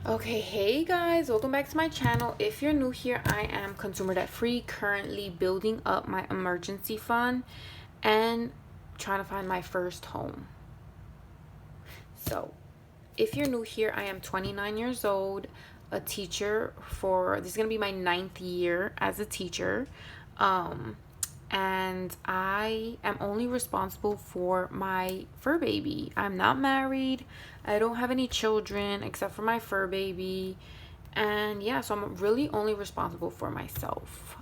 Okay, hey guys, welcome back to my channel. If you're new here, I am consumer debt free, currently building up my emergency fund and trying to find my first home. So if you're new here, I am 29 years old, a teacher for, this is gonna be my 9th year as a teacher. And I am only responsible for my fur baby. I'm not married. I don't have any children except for my fur baby. And yeah, so I'm really only responsible for myself.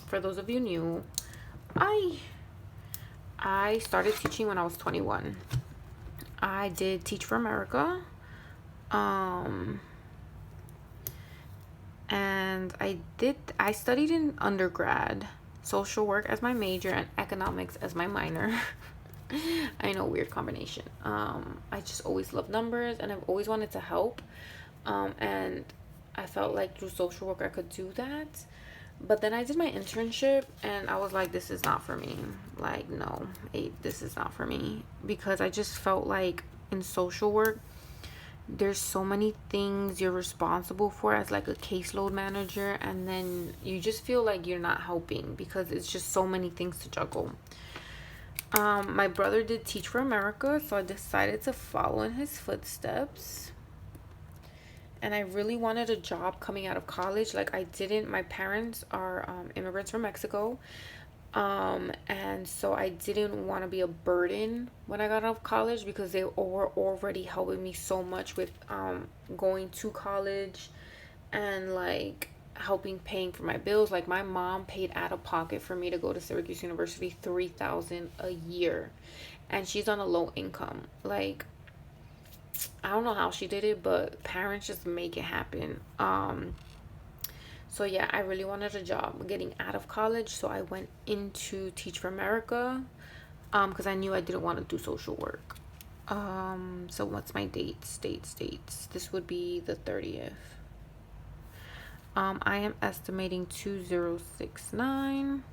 For those of you new, I started teaching when I was 21. I did Teach for America. And I studied in undergrad, social work as my major and economics as my minor. I know, weird combination. I just always loved numbers and I've always wanted to help. And I felt like through social work I could do that. But then I did my internship and I was like, this is not for me. Like, no, this is not for me. Because I just felt like in social work, there's so many things you're responsible for as like a caseload manager, and then you just feel like you're not helping because it's just so many things to juggle. My brother did Teach for America, so I decided to follow in his footsteps. And I really wanted a job coming out of college. Like, my parents are immigrants from Mexico. And so I didn't want to be a burden when I got out of college because they were already helping me so much with going to college and like helping paying for my bills. Like, my mom paid out of pocket for me to go to Syracuse University, $3,000 a year, and she's on a low income. Like, I don't know how she did it, but parents just make it happen. So yeah, I really wanted a job getting out of college, so I went into Teach for America because I knew I didn't want to do social work. So what's my dates? This would be the 30th. I am estimating 2069.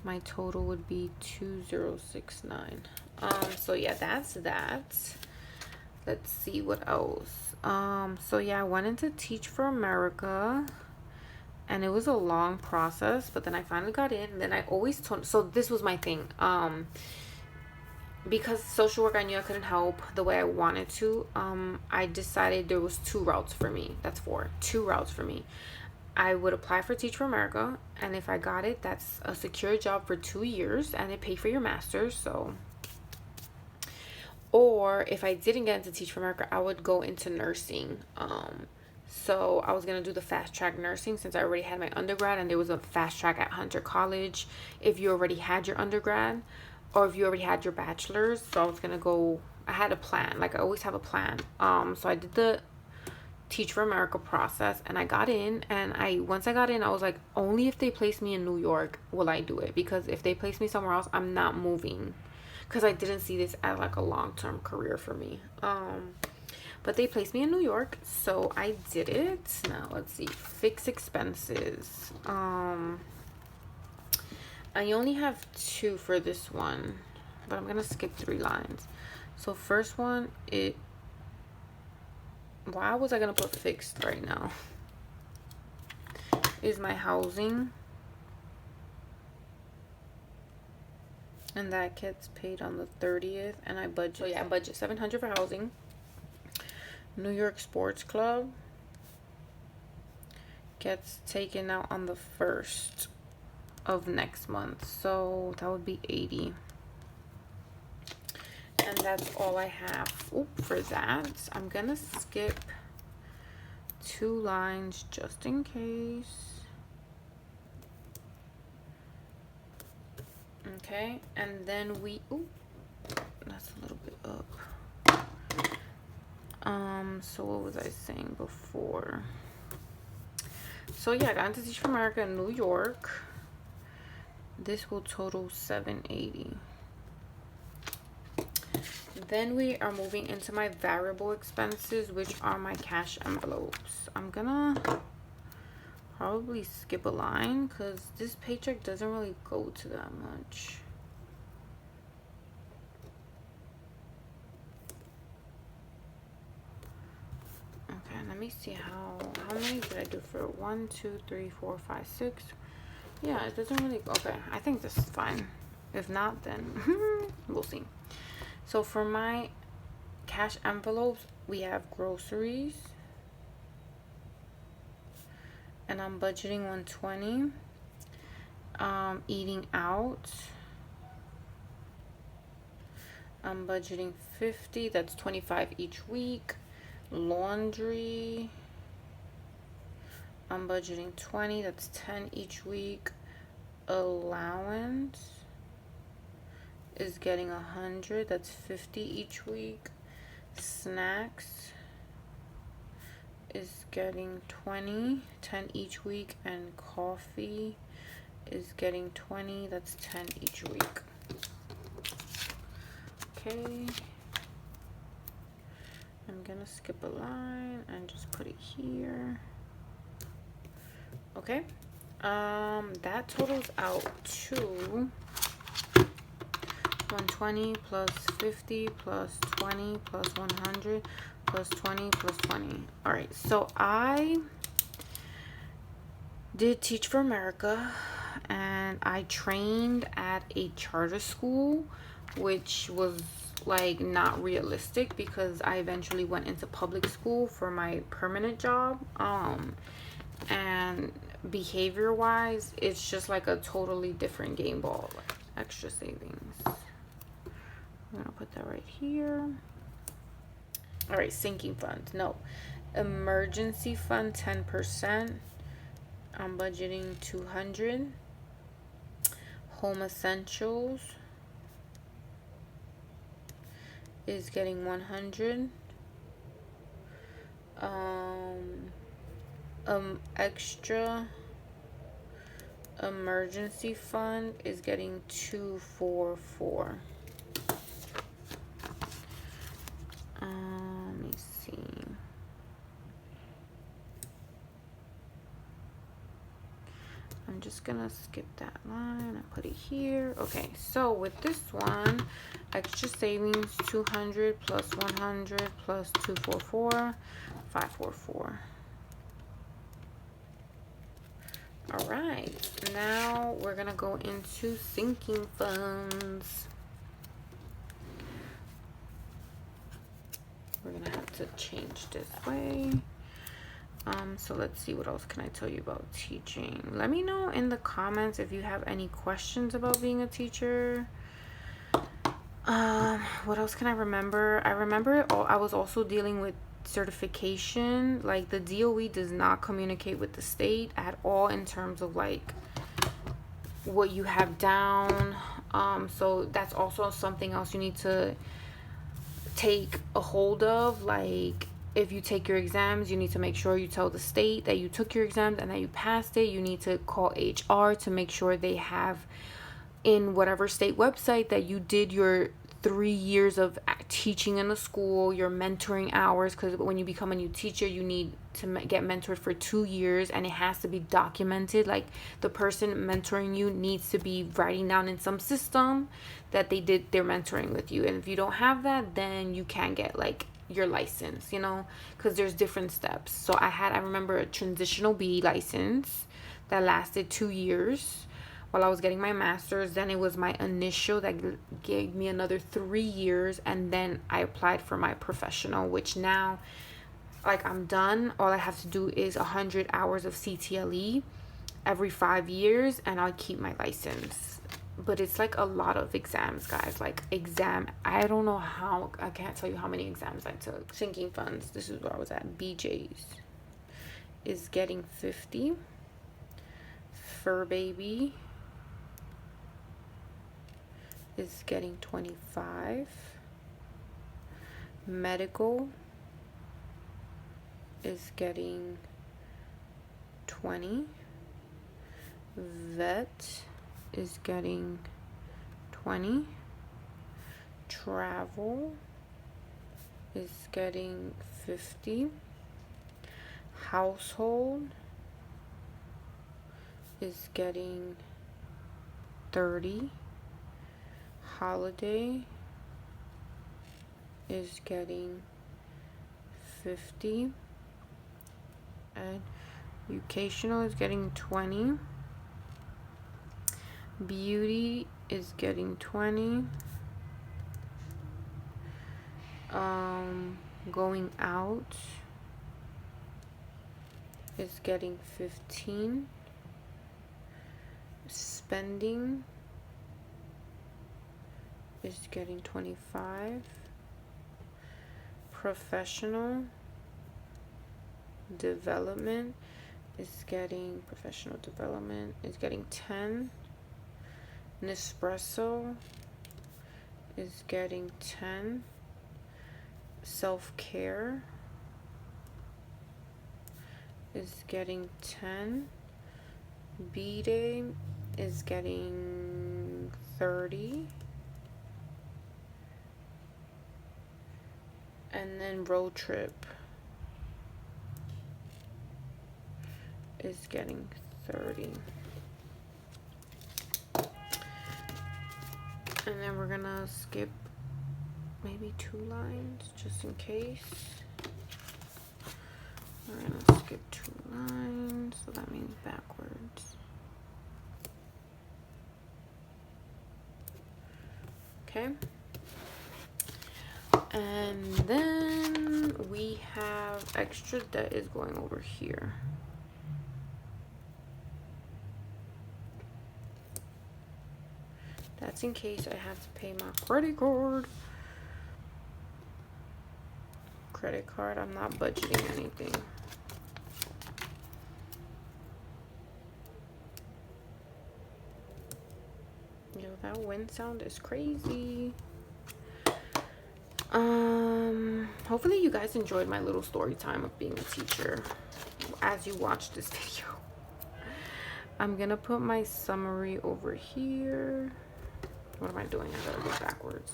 My total would be 2069. So yeah, that's that. Let's see what else. So yeah, I went into Teach for America and it was a long process, but then I finally got in. And then I always told, so this was my thing. Because social work, I knew I couldn't help the way I wanted to. I decided there was two routes for me. Two routes for me. I would apply for Teach for America, and if I got it, that's a secure job for 2 years and it pay for your master's. So, or if I didn't get into Teach for America, I would go into nursing. So I was gonna do the fast track nursing since I already had my undergrad, and there was a fast track at Hunter College if you already had your undergrad or if you already had your bachelor's. So I was gonna go. I had a plan. Like, I always have a plan. So I did the Teach for America process and I got in, and once I got in, I was like, only if they place me in New York will I do it, because if they place me somewhere else, I'm not moving, because I didn't see this as like a long-term career for me. But they placed me in New York, so I did it. Now let's see, fix expenses. I only have 2 for this one, but I'm gonna skip 3 lines. So first one, why was I gonna put fixed right now? Is my housing, and that gets paid on the 30th, and I budget, so yeah, I budget $700 for housing. New York Sports Club gets taken out on the 1st of next month, so that would be 80. And that's all I have for that. I'm gonna skip 2 lines just in case. Okay, and then that's a little bit up. So what was I saying before? So yeah, I got into Teach for America in New York. This will total $780. Then we are moving into my variable expenses, which are my cash envelopes. I'm gonna probably skip a line because this paycheck doesn't really go to that much. me see how many did I do for 1, 2, 3, 4, 5, 6. Yeah, it doesn't really. Okay, I think this is fine. If not, then we'll see. So for my cash envelopes, we have groceries, and I'm budgeting 120. Eating out, I'm budgeting 50. That's 25 each week. Laundry, I'm budgeting 20. That's 10 each week. Allowance is getting 100. That's 50 each week. Snacks is getting 20, 10 each week, and coffee is getting 20. That's 10 each week. Okay, I'm gonna skip a line and just put it here. Okay, that totals out to 120 plus 50 plus 20 plus 100 plus 20 plus 20. All right, so I did Teach for America, and I trained at a charter school, which was like not realistic because I eventually went into public school for my permanent job. And behavior wise, it's just like a totally different game ball. Like extra savings, I'm gonna put that right here. All right, sinking fund, no. Emergency fund, 10%. I'm budgeting 200. Home essentials is getting 100. Extra emergency fund is getting 244. Let me see. I'm just gonna skip that line and put it here. Okay, so with this one, extra savings 200 plus 100 plus 244, 544. All right, now we're gonna go into sinking funds. We're gonna have to change this way. So let's see, what else can I tell you about teaching? Let me know in the comments if you have any questions about being a teacher. What else can I remember? I remember I was also dealing with certification. Like the DOE does not communicate with the state at all in terms of like what you have down. So that's also something else you need to take a hold of. Like if you take your exams, you need to make sure you tell the state that you took your exams and that you passed it. You need to call HR to make sure they have in whatever state website that you did your 3 years of teaching in a school, your mentoring hours, because when you become a new teacher, you need to get mentored for 2 years, and it has to be documented. Like the person mentoring you needs to be writing down in some system that they did their mentoring with you. And if you don't have that, then you can't get like your license, you know, because there's different steps. So I remember a transitional B license that lasted 2 years while I was getting my master's. Then it was my initial that gave me another 3 years, and then I applied for my professional, which now like I'm done. All I have to do is 100 hours of CTLE every 5 years, and I'll keep my license. But it's like a lot of exams, guys. Like I don't know how, I can't tell you how many exams I took. Sinking funds, this is where I was at. BJ's is getting 50. Fur Baby is getting 25. Medical is getting 20. Vet is getting 20. Travel is getting 50. Household is getting 30. Holiday is getting 50. Educational is getting 20. Beauty is getting 20. Going out is getting 15. Spending is getting 25. Professional development is getting 10. Nespresso is getting 10. Self-care is getting 10. B-Day is getting 30. And then road trip is getting 30. And then we're gonna skip maybe 2 lines just in case. We're gonna skip 2 lines, so that means backwards. Okay. And then we have extra debt is going over here. That's in case I have to pay my credit card. Credit card, I'm not budgeting anything. Yo, that wind sound is crazy. Hopefully you guys enjoyed my little story time of being a teacher as you watch this video. I'm gonna put my summary over here. What am I doing? I gotta go backwards.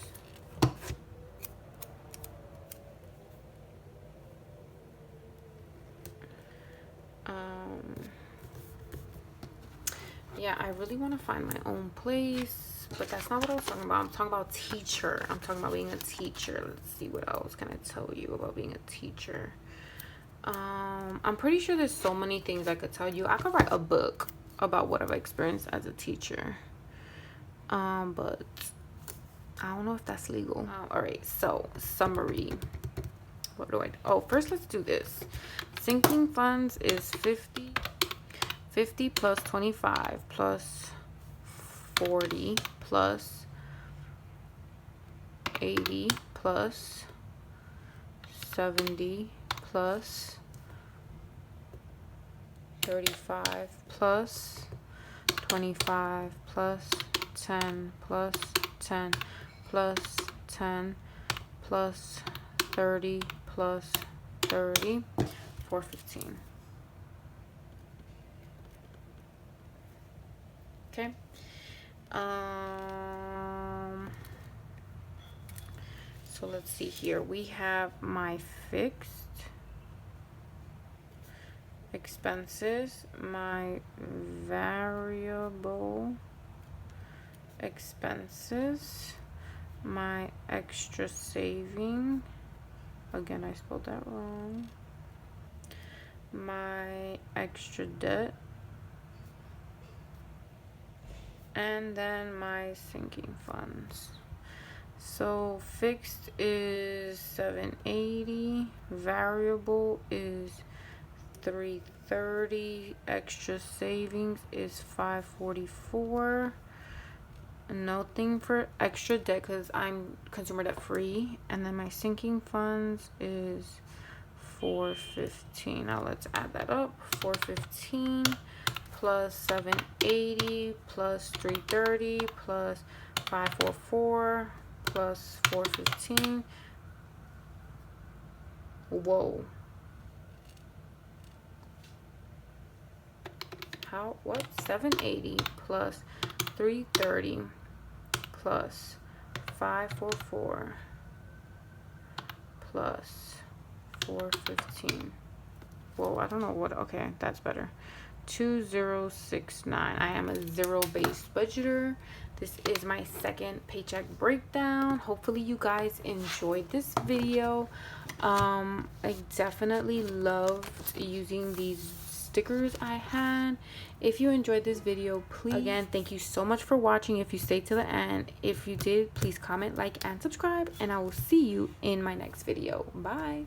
Yeah, I really want to find my own place, but that's not what I was talking about. I'm talking about teacher. I'm talking about being a teacher. Let's see what else can I tell you about being a teacher. I'm pretty sure there's so many things I could tell you. I could write a book about what I've experienced as a teacher. But I don't know if that's legal. All right, so summary. What do I do? Oh, first let's do this. Sinking funds is 50 plus 25 plus 40 plus 80 plus 70 plus 35 plus 25 plus 10 plus 10 plus 10 plus 30 plus 30, 415. Okay. So let's see here. We have my fixed expenses, my variable expenses, my extra saving. Again, I spelled that wrong. My extra debt. And then my sinking funds. So fixed is 780, variable is 330, extra savings is 544. Nothing for extra debt because I'm consumer debt free. And then my sinking funds is 415. Now let's add that up. 415 plus 780 plus 330 plus 544 plus 415. Whoa. What? 780 plus 330 plus 544 plus 415. Whoa, I don't know what. Okay, that's better. 2069. I am a zero-based budgeter. This is my second paycheck breakdown. Hopefully you guys enjoyed this video. I definitely loved using these stickers I had. If you enjoyed this video, please, again, thank you so much for watching. If you stayed to the end, if you did, please comment, like, and subscribe, and I will see you in my next video. Bye.